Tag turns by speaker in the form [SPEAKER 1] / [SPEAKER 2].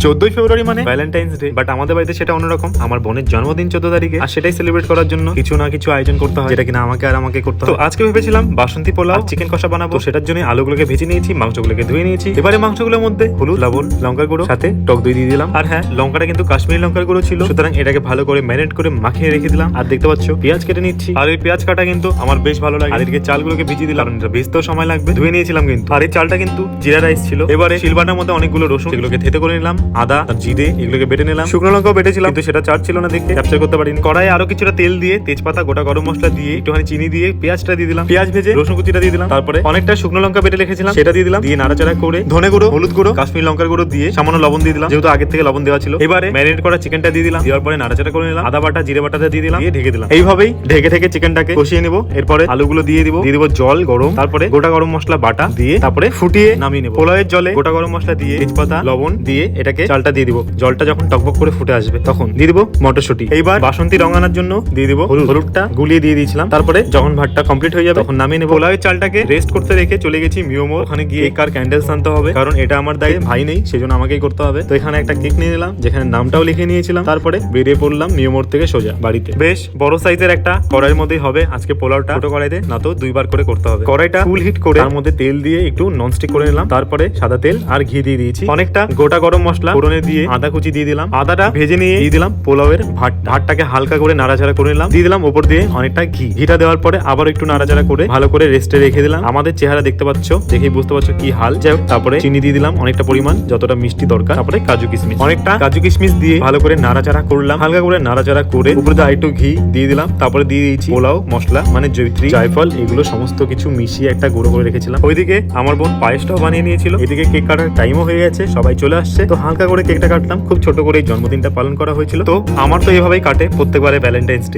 [SPEAKER 1] 14ই ফেব্রুয়ারি মানে Valentine's day, but আমাদের বাড়িতে সেটা অন্যরকম। আমার বোনের জন্মদিন 14 তারিখে, আর সেটাই সেলিব্রেট করার জন্য কিছু না কিছু আয়োজন করতে হয়, যেটা কিনা আমাকে করতে হয়। তো আজকে ভেবেছিলাম বাসন্তী পোলাও চিকেন কষা বানাবো। সেটার জন্য আলুগুলোকে ভেজে নিয়েছি, মাংসগুলোকে ধুয়ে নিয়েছি। এবারে মাংসগুলোর মধ্যে হলুদ, লবণ, লঙ্কার গুঁড়ো সাথে টক দই দিয়ে দিলাম। আর হ্যাঁ, লঙ্কাটা কিন্তু কাশ্মীরি লঙ্কার গুঁড়ো ছিল, সুতরাং এটাকে ভালো করে ম্যারিনেট করে মাখিয়ে রেখে দিলাম। আর দেখতে পাচ্ছ পেঁয়াজ কেটে নিচ্ছি, আর এই পেঁয়াজ কাটা কিন্তু আমার বেশ ভালো লাগে। আর এদিকে চালগুলোকে ভিজিয়ে দিলাম, এটা ভিজতেও সময় লাগবে, ধুয়ে নিয়েছিলাম কিন্তু। আর এই চালটা কিন্তু জিরা রাইস ছিল। এবারে শিলবাটার মধ্যে অনেকগুলো রসুন, এগুলোকে থেতে করে নিলাম, আদা আর জিরে এগুলোকে বেটে নিলাম, শুকনো লঙ্কাও বেটেছিলাম, কিন্তু সেটা চাট ছিল না দেখে ক্যাপচার করতে পারিনি। কড়াই আরো কিছুটা তেল দিয়ে তেজপাতা, গোটা গরম মশলা দিয়ে একটুখানি চিনি দিয়ে পেঁয়াজটা দিয়ে দিলাম, পেঁয়াজ ভেজে রসুন কুচিটা দিয়ে দিলাম, তারপরে অনেকটা শুকনো লঙ্কা বেটে রেখেছিলাম সেটা দিয়ে দিলাম, দিয়ে নাড়াচাড়া করে ধনে গুঁড়ো, হলুদ গুঁড়ো, কাশ্মীরি লঙ্কার গুঁড়ো দিয়ে সামান্য লবণ দিয়ে দিলাম, যেহেতু আগের থেকে লবণ দেওয়া ছিল। এবারে ম্যারিনেট করা চিকেনটা দিয়ে দিলাম, দেওয়ার পরে নাড়াচাড়া করে নিলাম, আদা বাটা জিরে বাটাটা দিয়ে দিলাম, দিয়ে ঢেকে দিলাম। এইভাবেই ঢেকে ঢেকে চিকেনটাকে কষিয়ে নিব। এরপরে আলুগুলো দিয়ে দিব জল গরম, তারপরে গোটা গরম মশলা বাটা দিয়ে তারপরে ফুটিয়ে নামিয়ে নেব। পোলাওয়ের জলে গোটা গরম মশলা দিয়ে তেজপাতা লবণ দিয়ে এটাকে চালটা দিয়ে দিব। জলটা যখন টকবক করে ফুটে আসবে তখন দিয়ে দিব মটরশুঁটি। এইবার বাসন্তী রং আনার জন্য দিয়ে দিব হলুদটা গুলিয়ে দিয়ে দিয়েছিলাম। তারপরে যখন ভাতটা কমপ্লিট হয়ে যাবে তখন নামিয়ে নেব। পোলাওয়ের চালটাকে রেস্ট করতে রেখে চলে গেছি মিওমোর। ওখানে গিয়ে কেক আর ক্যান্ডেলস আনতে হবে, কারণ এটা আমার দায়িত্ব, ভাই নেই, সেজন্য আমাকেই করতে হবে। তো এখানে একটা কেক নিয়ে নিলাম, যেখানে নামটাও লিখে নিয়েছিলাম। তারপরে বেরিয়ে পড়লাম মিওমোর থেকে সোজা বাড়িতে। বেশ বড় সাইজের একটা কড়াইয়ের মধ্যেই হবে আজকে পোলাওটা। ছোট কড়াইতে না তো দুইবার করে করতে হবে। কড়াইটা ফুল হিট করে তার মধ্যে তেল দিয়ে একটু ননস্টিক করে নিলাম, তারপরে সাদা তেল আর ঘি দিয়ে দিয়েছি। অনেকটা গোটা গরম মশলা ফোড়নে দিয়ে আদা কুচি দিয়ে দিলাম, আদাটা ভেজে নিয়ে দিয়ে দিলাম পোলাওয়ের ভাতটাকে হালকা করে নাড়াচাড়া করে নিলাম, দিয়ে দিলাম ওপর দিয়ে অনেকটা ঘি। ঘিটা দেওয়ার পরে আবার একটু নাড়াচাড়া করে ভালো করে রেস্টে রেখে দিলাম। আমাদের চেহারা দেখতে পাচ্ছ, দেখেই বুঝতে পারছো কি হাল। যাই হোক, তারপরে চিনি দিয়ে দিলাম অনেকটা পরিমাণ, যতটা মিষ্টি দরকার। তারপরে কাজু কিশমিশ, অনেকটা কাজু কিশমিশ দিয়ে ভালো করে নাড়াচাড়া করলাম। হালকা করে নাড়াচাড়া করে উপরে দিয়ে একটু ঘি দিয়ে দিলাম, তারপরে দিয়ে দিয়েছি পোলাও মশলা, মানে জয়িত্রী, জায়ফল, এগুলো সমস্ত কিছু মিশিয়ে একটা গুঁড়ো করে রেখেছিলাম। ওইদিকে আমার বোন পায়েসটাও বানিয়ে নিয়েছিল। এদিকে কেক কাটার টাইমও হয়ে গেছে, সবাই চলে আসছে। তো হালকা করে কেকটা কাটলাম, খুব ছোট করে জন্মদিনটা পালন করা হয়েছিল। তো আমার তো এভাবেই কাটে প্রত্যেকবারে ভ্যালেন্টাইন্স ডে।